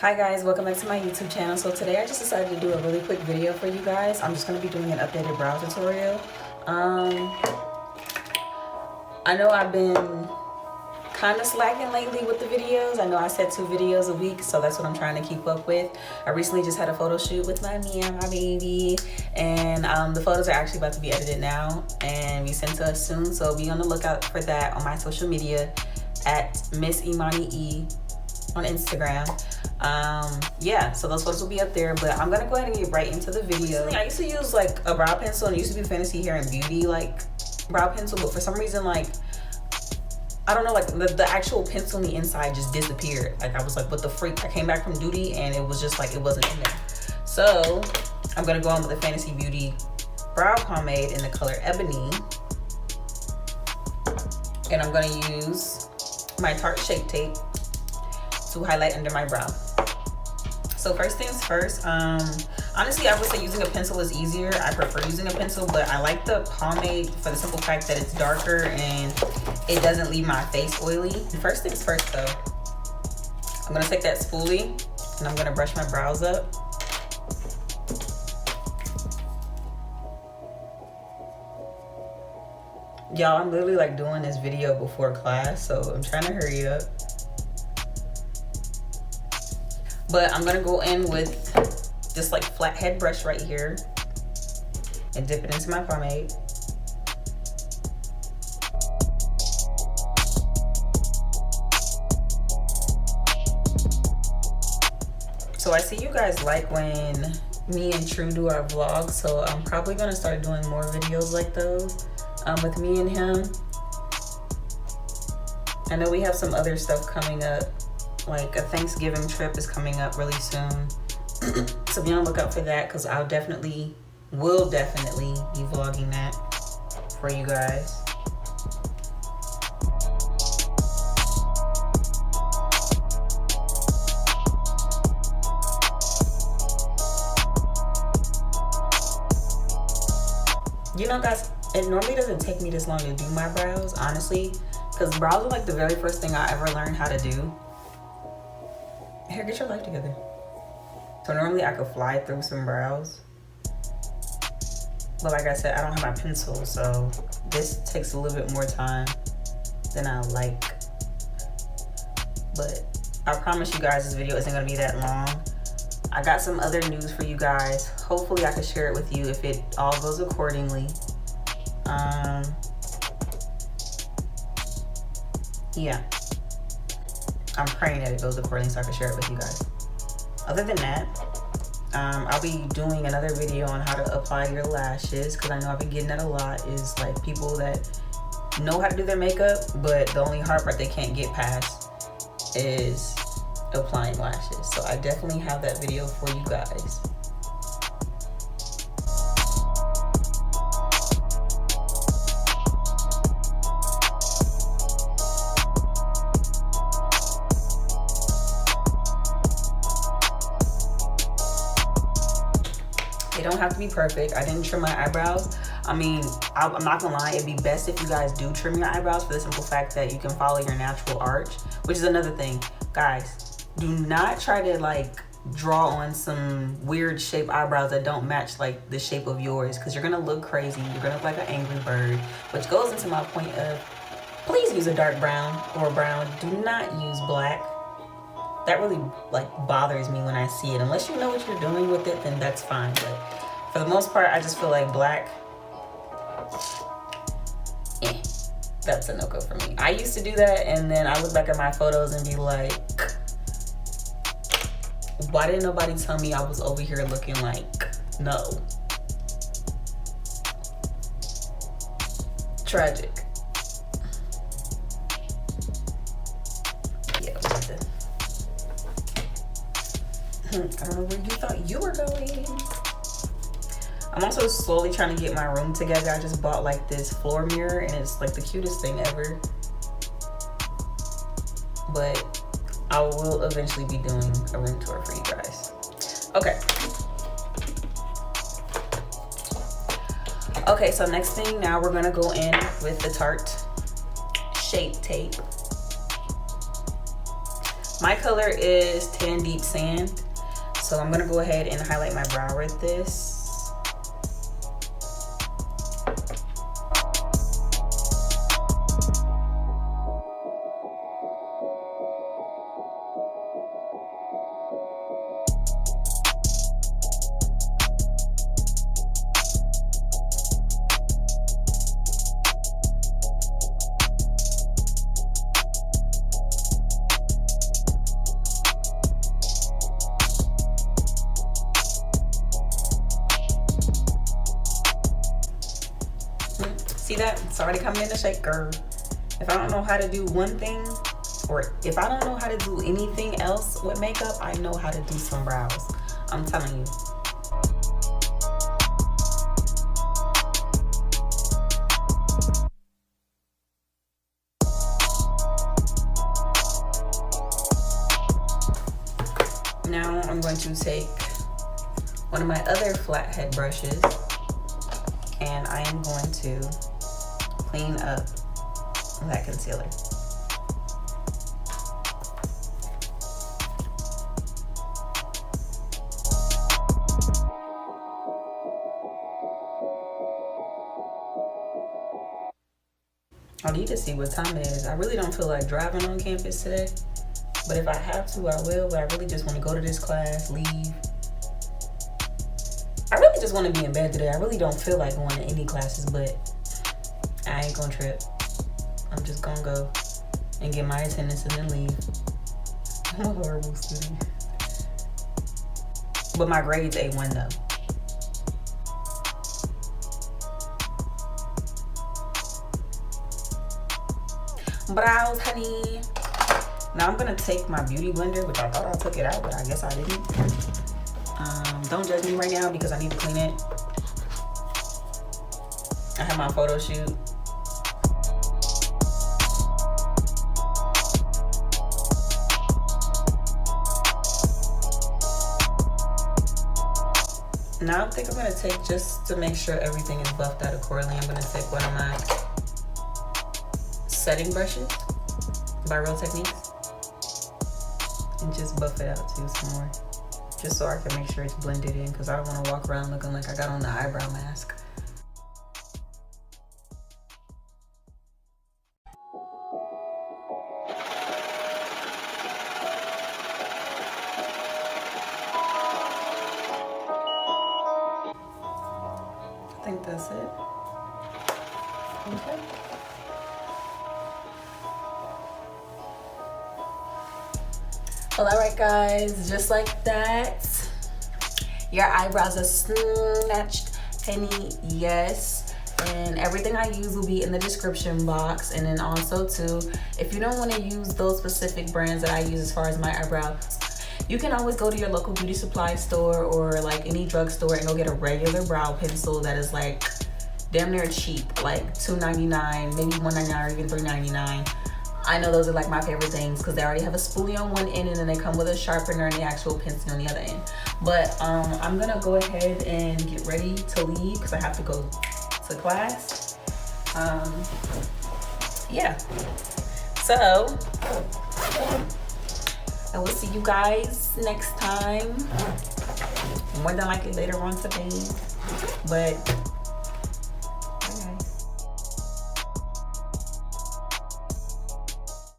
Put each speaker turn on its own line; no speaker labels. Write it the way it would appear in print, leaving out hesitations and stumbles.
Hi guys, welcome back to my YouTube channel. So today I just decided to do a really quick video for you guys. I'm just going to be doing an updated brow tutorial. I know I've been kind of slacking lately with the videos. I know I said 2 videos a week, so that's what I'm trying to keep up with. I recently just had a photo shoot with my baby, and the photos are actually about to be edited now and be sent to us soon, so be on the lookout for that on my social media at Miss IMANI E on Instagram. Yeah, so those photos will be up there, but I'm gonna go ahead and get right into the video. I used to use like a brow pencil, and it used to be Fantasy Hair and Beauty like brow pencil, but for some reason, like, I don't know, like the actual pencil on the inside just disappeared. Like I was like, what the freak? I came back from duty and it was just like, it wasn't in there. So I'm gonna go on with the Fantasy Beauty brow pomade in the color Ebony, and I'm gonna use my Tarte Shape Tape to highlight under my brow. So first things first, honestly I would say using a pencil is easier. I prefer using a pencil, but I like the pomade for the simple fact that it's darker and it doesn't leave my face oily. First things first though, I'm gonna take that spoolie and I'm gonna brush my brows up. Y'all, I'm literally like doing this video before class, so I'm trying to hurry up. But I'm gonna go in with this like flathead brush right here and dip it into my pomade. So I see you guys like when me and True do our vlogs, so I'm probably gonna start doing more videos like those with me and him. I know we have some other stuff coming up, like a Thanksgiving trip is coming up really soon. So be on the lookout for that, because will definitely be vlogging that for you guys. You know guys, it normally doesn't take me this long to do my brows, honestly, because brows are like the very first thing I ever learned how to do. Here, get your life together. So normally I could fly through some brows, but like I said, I don't have my pencil, so this takes a little bit more time than I like. But I promise you guys this video isn't gonna be that long. I got some other news for you guys. Hopefully I can share it with you if it all goes accordingly. Yeah. I'm praying that it goes accordingly so I can share it with you guys. Other than that, I'll be doing another video on how to apply your lashes, because I know I've been getting that a lot, is like people that know how to do their makeup, but the only hard part they can't get past is applying lashes. So I definitely have that video for you guys. They don't have to be perfect. I didn't trim my eyebrows. I mean, I'm not gonna lie, it'd be best if you guys do trim your eyebrows, for the simple fact that you can follow your natural arch, which is another thing. Guys, do not try to like draw on some weird shaped eyebrows that don't match like the shape of yours, because you're gonna look crazy. You're gonna look like an angry bird, which goes into my point of, please use a dark brown or brown. Do not use black. That really like bothers me when I see it. Unless you know what you're doing with it, then that's fine. But for the most part, I just feel like black, that's a no-go for me. I used to do that, and then I look back at my photos and be like, why didn't nobody tell me I was over here looking like no? Tragic. Yeah, I don't know where you thought you were going. I'm also slowly trying to get my room together. I just bought like this floor mirror, and it's like the cutest thing ever. But I will eventually be doing a room tour for you guys. Okay. Okay, so next thing, now we're gonna go in with the Tarte Shape Tape. My color is Tan Deep Sand. So I'm gonna go ahead and highlight my brow with this. See that? It's already coming in the shaker. If I don't know how to do one thing, or if I don't know how to do anything else with makeup, I know how to do some brows. I'm telling you. Now I'm going to take one of my other flathead brushes and I am going to clean up that concealer. I need to see what time it is. I really don't feel like driving on campus today, but if I have to, I will. But I really just want to go to this class, leave. I really just want to be in bed today. I really don't feel like going to any classes, but I ain't gonna trip. I'm just gonna go and get my attendance and then leave. I'm a horrible student. But my grade's A1 though. Brows, honey. Now I'm gonna take my beauty blender, which I thought I took it out, but I guess I didn't. Don't judge me right now because I need to clean it. I have my photo shoot. Now I think I'm gonna take, just to make sure everything is buffed out accordingly, I'm gonna take one of my setting brushes by Real Techniques and just buff it out too some more, just so I can make sure it's blended in, because I don't want to walk around looking like I got on the eyebrow mask. I think that's it. Okay. Well, all right, guys, just like that, your eyebrows are snatched, honey. Yes, and everything I use will be in the description box. And then also too, if you don't want to use those specific brands that I use as far as my eyebrows, you can always go to your local beauty supply store or like any drugstore and go get a regular brow pencil that is like damn near cheap, like $2.99, maybe $1.99 or even $3.99. I know those are like my favorite things because they already have a spoolie on one end and then they come with a sharpener and the actual pencil on the other end. But I'm gonna go ahead and get ready to leave because I have to go to class. Yeah, so I will see you guys next time, more than likely later on today, but